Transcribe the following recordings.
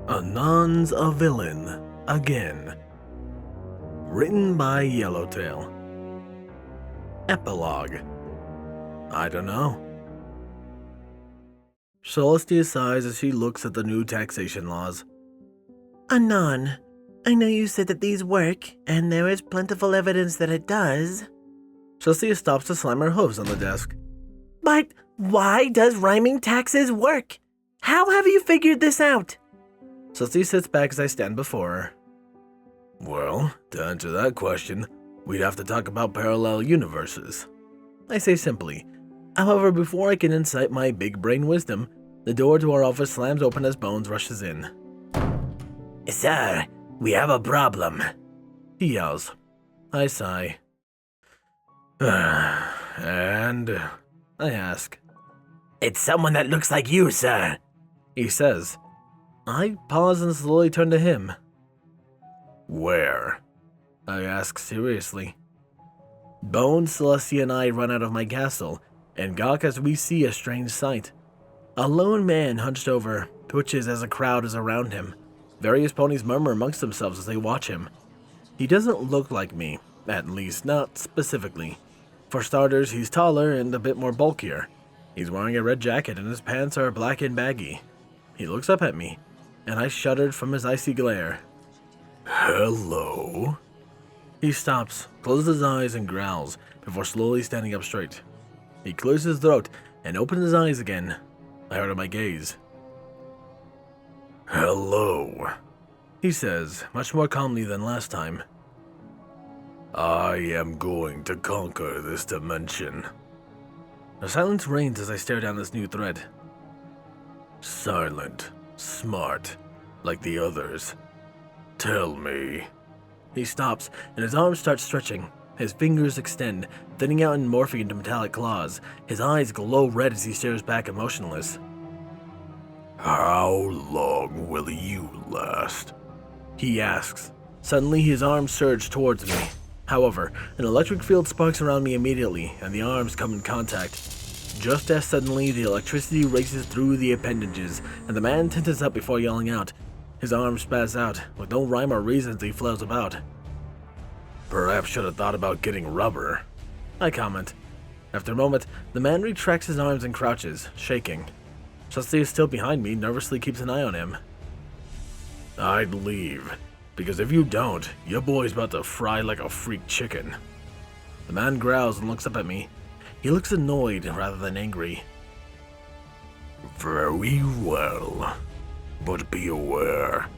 Anon's a villain again. Written by Yellowtail. Epilogue. I don't know. Celestia sighs as she looks at the new taxation laws. Anon, I know you said that these work, and there is plentiful evidence that it does. Celestia stops to slam her hooves on the desk. But why does rhyming taxes work? How have you figured this out? Celestia sits back as I stand before her. Well, to answer that question, we'd have to talk about parallel universes. I say simply. However, before I can incite my big brain wisdom, the door to our office slams open as Bones rushes in. Sir, we have a problem, he yells. I sigh. And I ask. It's someone that looks like you, sir, he says. I pause and slowly turn to him. Where? I ask seriously. Bones, Celestia, and I run out of my castle and gawk as we see a strange sight. A lone man hunched over, twitches as a crowd is around him. Various ponies murmur amongst themselves as they watch him. He doesn't look like me, at least not specifically. For starters, he's taller and a bit more bulkier. He's wearing a red jacket and his pants are black and baggy. He looks up at me, and I shuddered from his icy glare. Hello? He stops, closes his eyes, and growls before slowly standing up straight. He clears his throat and opens his eyes again. I heard my gaze. Hello, he says, much more calmly than last time. I am going to conquer this dimension. The silence reigns as I stare down this new threat. Silent, smart, like the others. Tell me. He stops, and his arms start stretching. His fingers extend, thinning out and morphing into metallic claws. His eyes glow red as he stares back emotionless. How long will you last? He asks. Suddenly, his arms surge towards me. However, an electric field sparks around me immediately, and the arms come in contact. Just as suddenly, the electricity races through the appendages, and the man tenses up before yelling out. His arms spaz out, with no rhyme or reason as he flails about. Perhaps should have thought about getting rubber, I comment. After a moment, the man retracts his arms and crouches, shaking. Celestia is still behind me, nervously keeps an eye on him. I'd leave, because if you don't, your boy's about to fry like a freak chicken. The man growls and looks up at me. He looks annoyed rather than angry. Very well, but be aware,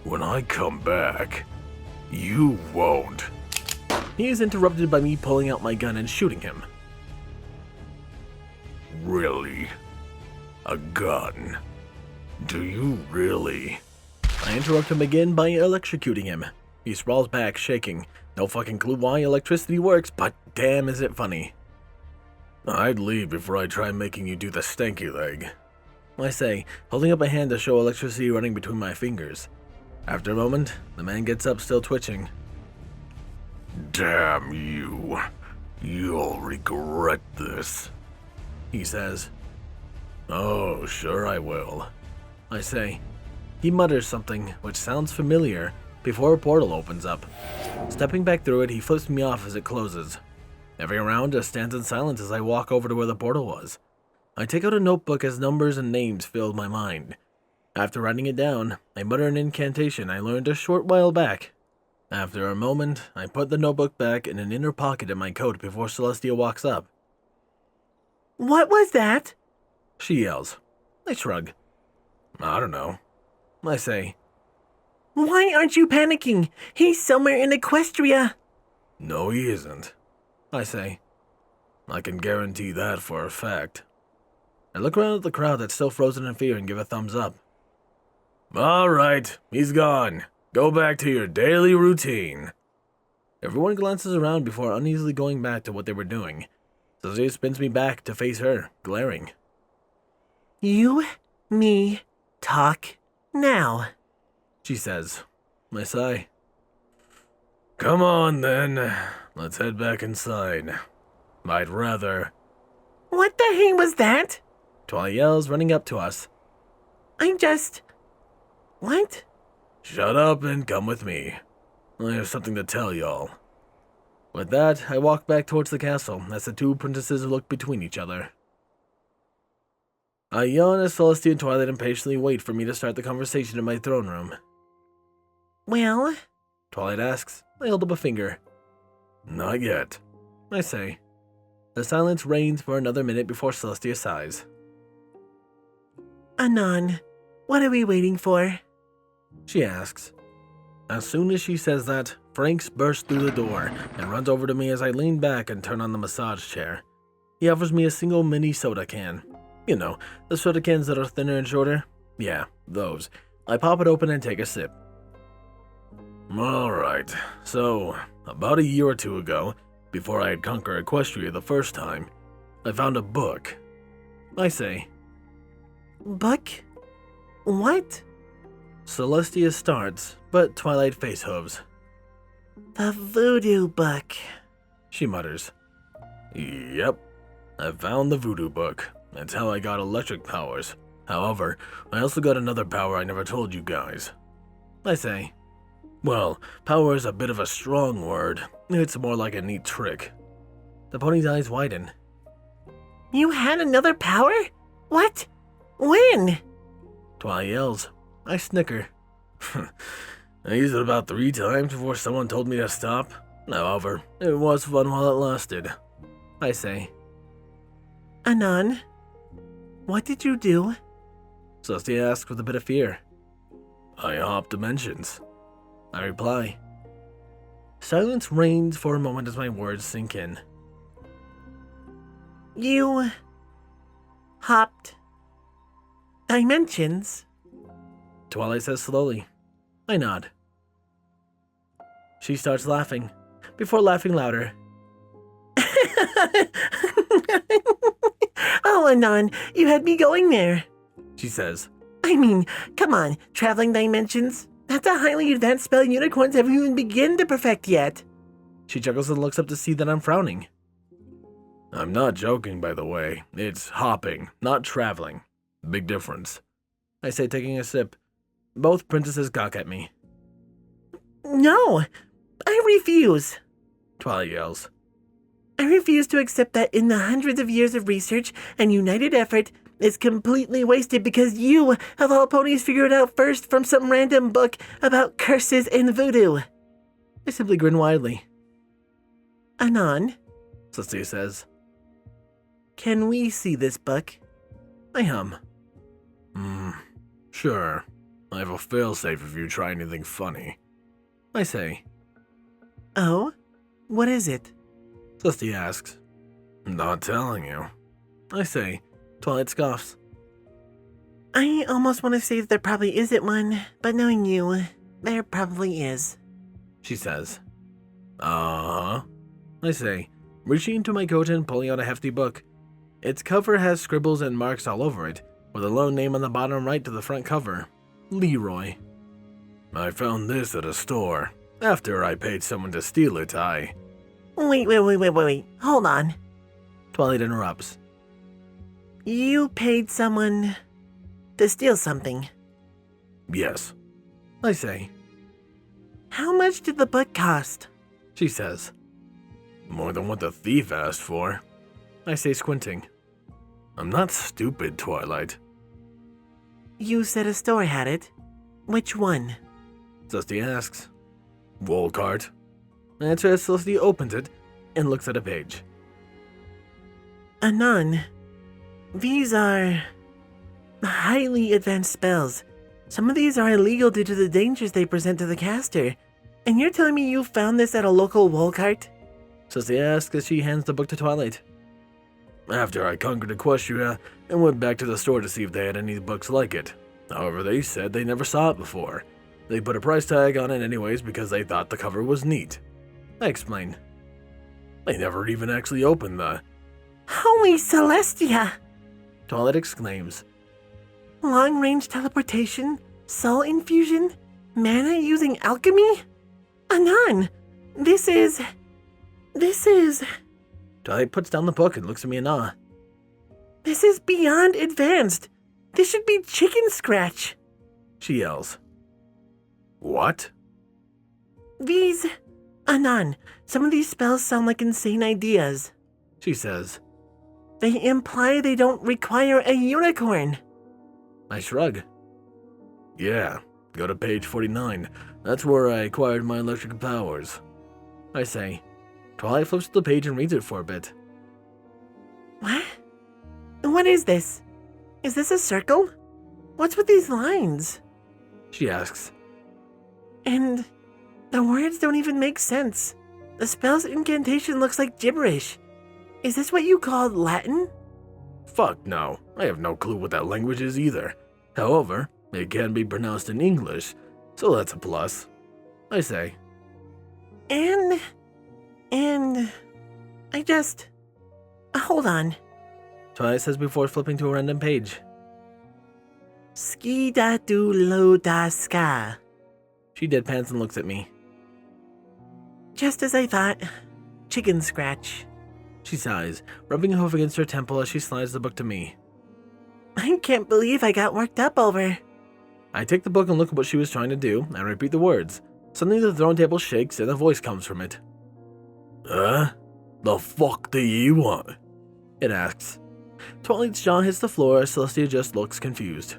when I come back, you won't. He is interrupted by me pulling out my gun and shooting him. Really? A gun? Do you really? I interrupt him again by electrocuting him. He sprawls back, shaking. No fucking clue why electricity works, but damn is it funny. I'd leave before I try making you do the stanky leg, I say, holding up a hand to show electricity running between my fingers. After a moment, the man gets up, still twitching. Damn you. You'll regret this, he says. Oh, sure I will, I say. He mutters something, which sounds familiar, before a portal opens up. Stepping back through it, he flips me off as it closes. Everyone around us stands in silence as I walk over to where the portal was. I take out a notebook as numbers and names filled my mind. After writing it down, I mutter an incantation I learned a short while back. After a moment, I put the notebook back in an inner pocket in my coat before Celestia walks up. What was that? She yells. I shrug. I don't know, I say. Why aren't you panicking? He's somewhere in Equestria. No, he isn't, I say. I can guarantee that for a fact. I look around at the crowd that's still frozen in fear and give a thumbs up. All right, he's gone. Go back to your daily routine. Everyone glances around before uneasily going back to what they were doing. Celestia spins me back to face her, glaring. You, me, talk now, she says. I sigh. Come on, then. Let's head back inside. I'd rather... What the heck was that? Twilight yells, running up to us. I'm just... What? Shut up and come with me. I have something to tell y'all. With that, I walk back towards the castle as the two princesses look between each other. I yawn as Celestia and Twilight impatiently wait for me to start the conversation in my throne room. Well? Twilight asks. I hold up a finger. Not yet, I say. The silence reigns for another minute before Celestia sighs. Anon, what are we waiting for? She asks. As soon as she says that, Franks bursts through the door and runs over to me as I lean back and turn on the massage chair. He offers me a single mini soda can. You know, the soda cans that are thinner and shorter? Yeah, those. I pop it open and take a sip. Alright, so, about a year or two ago, before I had conquered Equestria the first time, I found a book. I say. Book? What? Celestia starts, but Twilight face hooves. The voodoo book, she mutters. Yep, I found the voodoo book. That's how I got electric powers. However, I also got another power I never told you guys. I say. Well, power is a bit of a strong word. It's more like a neat trick. The pony's eyes widen. You had another power? What? When? Twilight yells. I snicker. I used it about 3 times before someone told me to stop. However, it was fun while it lasted. I say. Anon, what did you do? Celestia asks with a bit of fear. I hop dimensions. I reply. Silence reigns for a moment as my words sink in. You hopped dimensions? Twilight says slowly. I nod. She starts laughing, before laughing louder. Oh, Anon, you had me going there. She says. I mean, come on, traveling dimensions? That's a highly advanced spell unicorns haven't even begun to perfect yet. She chuckles and looks up to see that I'm frowning. I'm not joking, by the way. It's hopping, not traveling. Big difference. I say, taking a sip. Both princesses gawk at me. No, I refuse. Twilight yells. I refuse to accept that in the hundreds of years of research and united effort is completely wasted because you, of all ponies, figured it out first from some random book about curses and voodoo. I simply grin widely. Anon, Celestia says. Can we see this book? I hum. Sure. I have a failsafe if you try anything funny. I say. Oh? What is it? Celestia asks. Not telling you. I say. Twilight scoffs. I almost want to say that there probably isn't one, but knowing you, there probably is. She says. Uh-huh. I say, reaching into my coat and pulling out a hefty book. Its cover has scribbles and marks all over it, with a lone name on the bottom right to the front cover. Leroy. I found this at a store. After I paid someone to steal it, Wait. Hold on. Twilight interrupts. You paid someone to steal something. Yes. I say. How much did the book cost? She says. More than what the thief asked for. I say, squinting. I'm not stupid, Twilight. You said a store had it. Which one? Celestia asks. Woolcart. I answer as Celestia opens it and looks at a page. Anon, these are highly advanced spells. Some of these are illegal due to the dangers they present to the caster. And you're telling me you found this at a local Woolcart? Celestia asks as she hands the book to Twilight. After I conquered Equestria and went back to the store to see if they had any books like it. However, they said they never saw it before. They put a price tag on it anyways because they thought the cover was neat. I explain. They never even actually opened the... Holy Celestia! Twilight exclaims. Long-range teleportation? Soul infusion? Mana using alchemy? Anon, this is... Twilight puts down the book and looks at me in awe. This is beyond advanced. This should be chicken scratch. She yells. What? These... Anon, some of these spells sound like insane ideas. She says. They imply they don't require a unicorn. I shrug. Yeah, go to page 49. That's where I acquired my electric powers. I say. Twilight flips to the page and reads it for a bit. What? What is this? Is this a circle? What's with these lines? She asks. And the words don't even make sense. The spell's incantation looks like gibberish. Is this what you call Latin? Fuck no. I have no clue what that language is either. However, it can be pronounced in English, so that's a plus. I say. And I just... Hold on. Twilight says before flipping to a random page. Ski da do lo da ska. She deadpans and looks at me. Just as I thought. Chicken scratch. She sighs, rubbing a hoof against her temple as she slides the book to me. I can't believe I got worked up over. I take the book and look at what she was trying to do, and repeat the words. Suddenly the throne table shakes and a voice comes from it. Huh? The fuck do you want? It asks. Twilight's jaw hits the floor as Celestia just looks confused.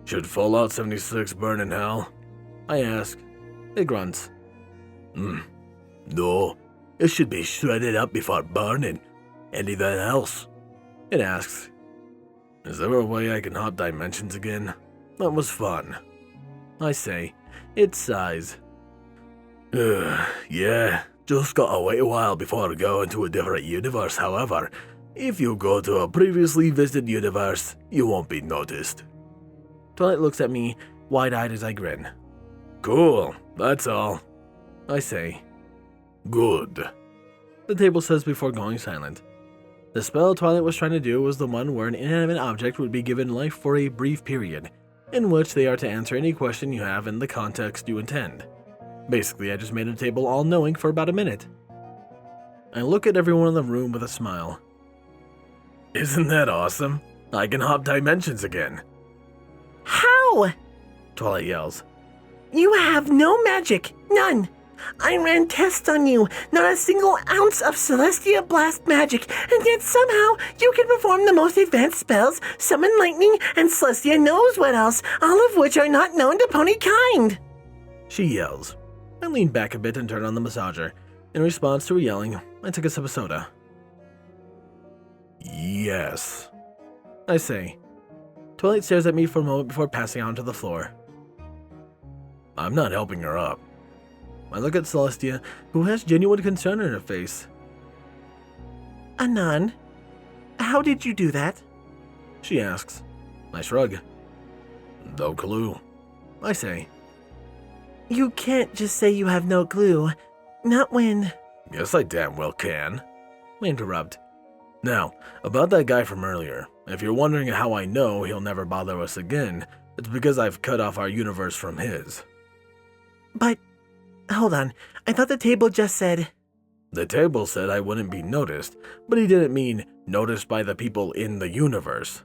Should Fallout 76 burn in hell? I ask. It grunts. No, it should be shredded up before burning. Anything else? It asks. Is there a way I can hop dimensions again? That was fun. I say. It sighs. Yeah, just gotta wait a while before going to a different universe, however. If you go to a previously visited universe, you won't be noticed. Twilight looks at me, wide-eyed as I grin. Cool, that's all. I say. Good. The table says before going silent. The spell Twilight was trying to do was the one where an inanimate object would be given life for a brief period, in which they are to answer any question you have in the context you intend. Basically, I just made a table all-knowing for about a minute. I look at everyone in the room with a smile. Isn't that awesome? I can hop dimensions again. How? Twilight yells. You have no magic. None. I ran tests on you. Not a single ounce of Celestia Blast magic, and yet somehow you can perform the most advanced spells, summon lightning, and Celestia knows what else, all of which are not known to pony kind. She yells. I lean back a bit and turn on the massager. In response to her yelling, I took a sip of soda. Yes. I say. Twilight stares at me for a moment before passing on to the floor. I'm not helping her up. I look at Celestia, who has genuine concern in her face. Anon, how did you do that? She asks. I shrug. No clue. I say. You can't just say you have no clue. Not when... Yes, I damn well can. I interrupt. Now, about that guy from earlier. If you're wondering how I know he'll never bother us again, it's because I've cut off our universe from his. But... Hold on. I thought the table just said... The table said I wouldn't be noticed, but he didn't mean noticed by the people in the universe.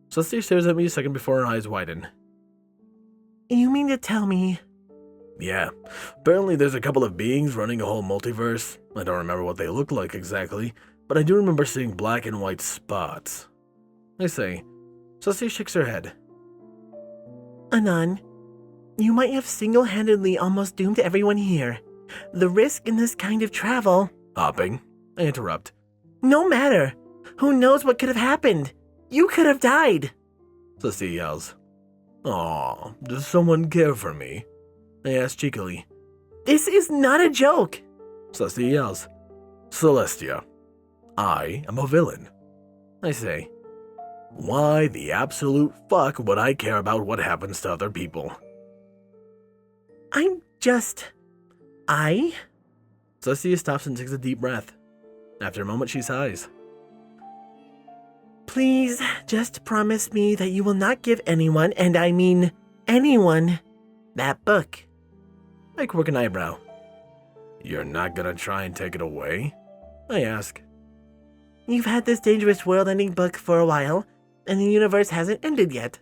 Celestia stares at me a second before her eyes widen. You mean to tell me... Yeah. Apparently there's a couple of beings running a whole multiverse. I don't remember what they look like exactly, but I do remember seeing black and white spots. I say. Celestia shakes her head. Anon, you might have single-handedly almost doomed everyone here. The risk in this kind of travel... Hopping? I interrupt. No matter. Who knows what could have happened? You could have died. Celestia yells. Aw, does someone care for me? I ask cheekily. This is not a joke. Celestia yells. Celestia, I am a villain. I say. Why the absolute fuck would I care about what happens to other people? I'm just... Celestia stops and takes a deep breath. After a moment, she sighs. Please, just promise me that you will not give anyone, and I mean anyone, that book. I quirk an eyebrow. You're not gonna try and take it away? I ask. You've had this dangerous world-ending book for a while, and the universe hasn't ended yet.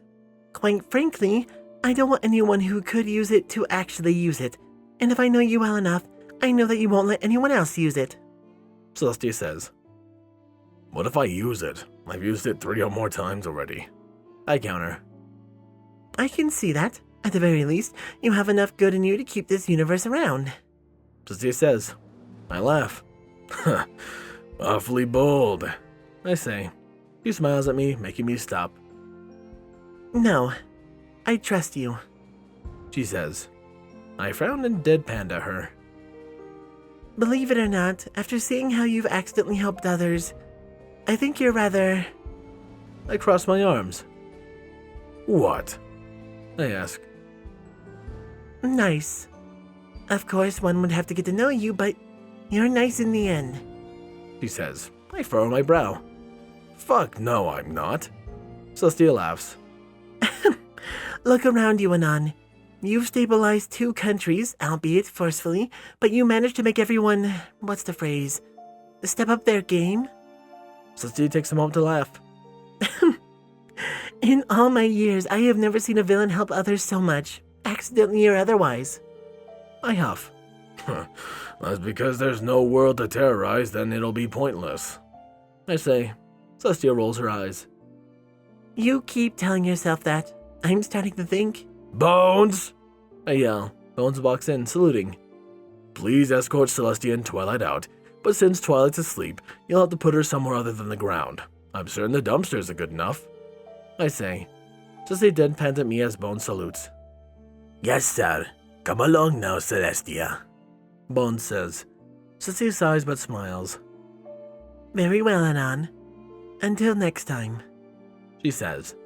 Quite frankly, I don't want anyone who could use it to actually use it. And if I know you well enough, I know that you won't let anyone else use it. Celestia says. What if I use it? I've used it 3 or more times already. I counter. I can see that. At the very least, you have enough good in you to keep this universe around. Celestia says. I laugh. Awfully bold, I say. She smiles at me, making me stop. No, I trust you, she says. I frown and deadpan at her. Believe it or not, after seeing how you've accidentally helped others, I think you're rather... I cross my arms. What? I ask. Nice. Of course, one would have to get to know you, but you're nice in the end, she says. I furrow my brow. Fuck no, I'm not. Celestia laughs. Look around you, Anon. You've stabilized 2 countries, albeit forcefully, but you managed to make everyone, what's the phrase, step up their game? Celestia takes a moment to laugh. In all my years, I have never seen a villain help others so much, accidentally or otherwise. I huff. That's because there's no world to terrorize, then it'll be pointless. I say. Celestia rolls her eyes. You keep telling yourself that. I'm starting to think. Bones! I yell. Bones walks in, saluting. Please escort Celestia and Twilight out, but since Twilight's asleep, you'll have to put her somewhere other than the ground. I'm certain the dumpsters are good enough. I say. Celestia deadpans at me as Bones salutes. Yes, sir. Come along now, Celestia. Bones says. Celestia sighs but smiles. Very well, Anon. Until next time, she says.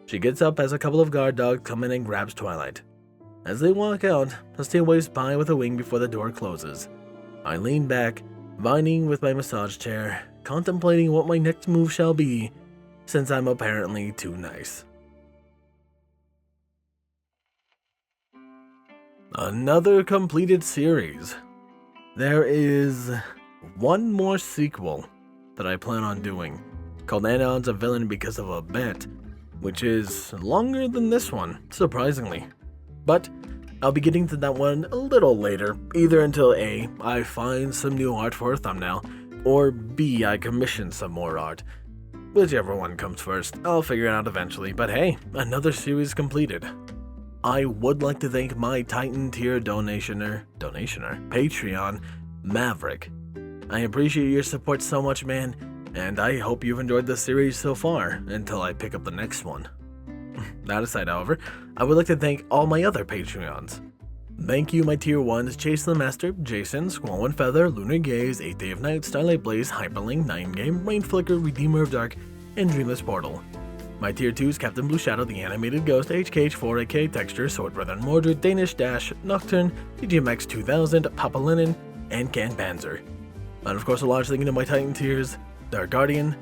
She gets up as a couple of guard dogs come in and grabs Twilight. As they walk out, Celestia waves by with a wing before the door closes. I lean back, vining with my massage chair, contemplating what my next move shall be, since I'm apparently too nice. Another completed series. There is one more sequel that I plan on doing, called Anon's a Villain Because of a Bet, which is longer than this one, surprisingly. But I'll be getting to that one a little later, either until A, I find some new art for a thumbnail, or B, I commission some more art. Whichever one comes first, I'll figure it out eventually, but hey, another series completed. I would like to thank my Titan tier donationer, Patreon, Maverick. I appreciate your support so much, man, and I hope you've enjoyed the series so far, until I pick up the next one. That aside, however, I would like to thank all my other Patreons. Thank you, my tier 1s, Chase Lemaster, Jason, Squall, Windfeather, Lunar Gaze, 8th Day of Night, Starlight Blaze, Hyperlink, 9game, Rain Flicker, Redeemer of Dark, and Dreamless Portal. My tier 2s, Captain Blueshadow, The Animated Ghost, HKH4, AK Texture, Sword Brother Mordred, Danish Dash, Nocturne, DJMX 2000, Papa Lennon, and Can Panzer. And of course, a large thank you to my Titan tiers, Dark Guardian,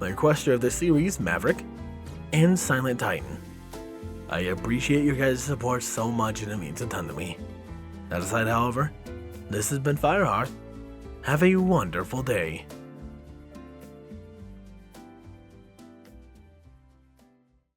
the requester of this series, Maverick, and Silent Titan. I appreciate your guys' support so much and it means a ton to me. That aside, however, this has been Fireheart. Have a wonderful day.